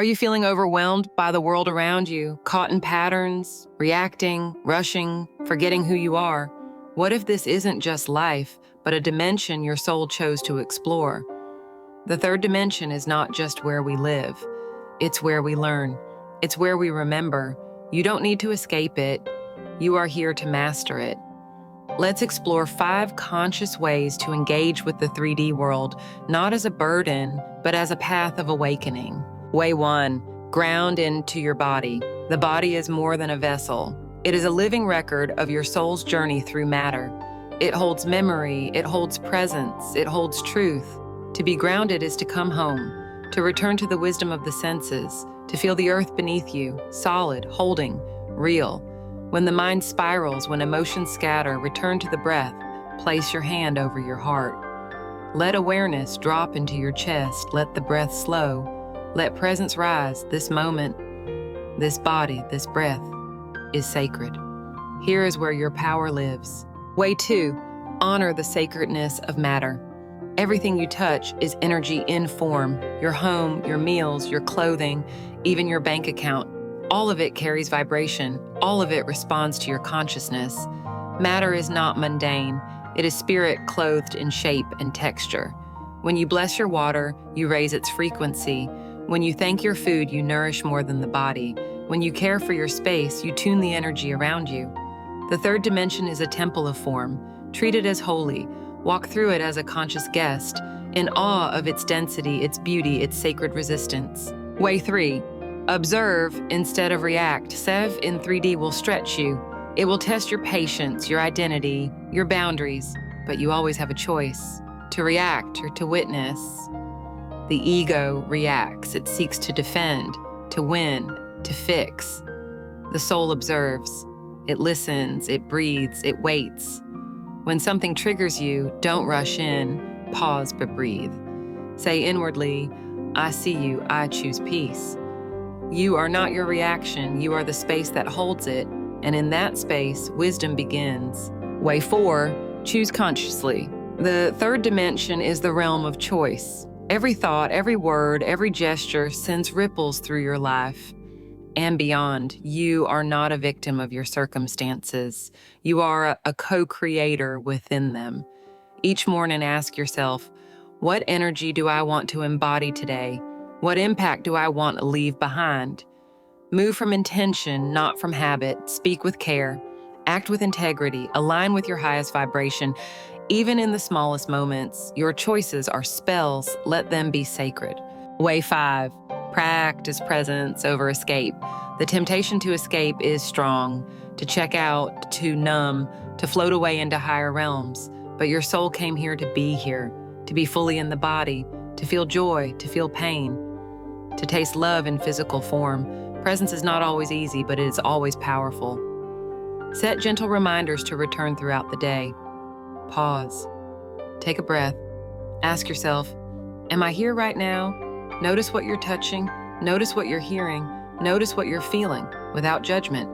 Are you feeling overwhelmed by the world around you, caught in patterns, reacting, rushing, forgetting who you are? What if this isn't just life, but a dimension your soul chose to explore? The third dimension is not just where we live. It's where we learn. It's where we remember. You don't need to escape it. You are here to master it. Let's explore 5 conscious ways to engage with the 3D world, not as a burden, but as a path of awakening. Way 1, ground into your body. The body is more than a vessel. It is a living record of your soul's journey through matter. It holds memory, it holds presence, it holds truth. To be grounded is to come home, to return to the wisdom of the senses, to feel the earth beneath you, solid, holding, real. When the mind spirals, when emotions scatter, return to the breath. Place your hand over your heart. Let awareness drop into your chest. Let the breath slow. Let presence rise. This moment, this body, this breath is sacred. Here is where your power lives. Way 2, honor the sacredness of matter. Everything you touch is energy in form. Your home, your meals, your clothing, even your bank account. All of it carries vibration. All of it responds to your consciousness. Matter is not mundane. It is spirit clothed in shape and texture. When you bless your water, you raise its frequency. When you thank your food, you nourish more than the body. When you care for your space, you tune the energy around you. The third dimension is a temple of form. Treat it as holy. Walk through it as a conscious guest, in awe of its density, its beauty, its sacred resistance. Way 3, observe instead of react. Sev in 3D will stretch you. It will test your patience, your identity, your boundaries, but you always have a choice, to react or to witness. The ego reacts. It seeks to defend, to win, to fix. The soul observes. It listens, it breathes, it waits. When something triggers you, don't rush in, pause but breathe. Say inwardly, I see you, I choose peace. You are not your reaction, you are the space that holds it, and in that space, wisdom begins. Way 4, choose consciously. The third dimension is the realm of choice. Every thought, every word, every gesture sends ripples through your life and beyond. You are not a victim of your circumstances. You are a co-creator within them. Each morning, ask yourself, what energy do I want to embody today? What impact do I want to leave behind? Move from intention, not from habit. Speak with care. Act with integrity. Align with your highest vibration. Even in the smallest moments, your choices are spells. Let them be sacred. Way 5, practice presence over escape. The temptation to escape is strong, to check out, to numb, to float away into higher realms. But your soul came here, to be fully in the body, to feel joy, to feel pain, to taste love in physical form. Presence is not always easy, but it is always powerful. Set gentle reminders to return throughout the day. Pause. Take a breath. Ask yourself, am I here right now? Notice what you're touching. Notice what you're hearing. Notice what you're feeling, without judgment.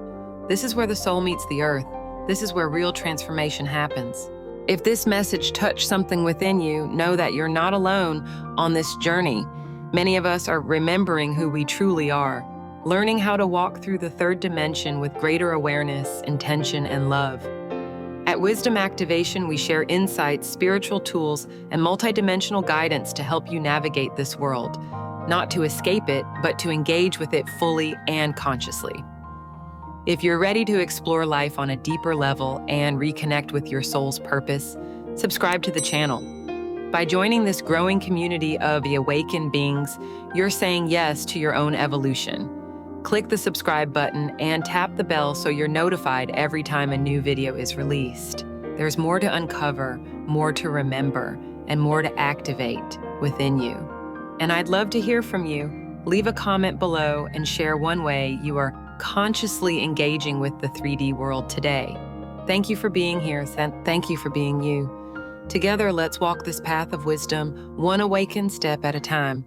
This is where the soul meets the earth. This is where real transformation happens. If this message touched something within you, know that you're not alone on this journey. Many of us are remembering who we truly are, learning how to walk through the third dimension with greater awareness, intention, and love. At Wisdom Activation, we share insights, spiritual tools, and multidimensional guidance to help you navigate this world, not to escape it, but to engage with it fully and consciously. If you're ready to explore life on a deeper level and reconnect with your soul's purpose, subscribe to the channel. By joining this growing community of the awakened beings, you're saying yes to your own evolution. Click the subscribe button and tap the bell so you're notified every time a new video is released. There's more to uncover, more to remember, and more to activate within you. And I'd love to hear from you. Leave a comment below and share one way you are consciously engaging with the 3D world today. Thank you for being here. Thank you for being you. Together, let's walk this path of wisdom, one awakened step at a time.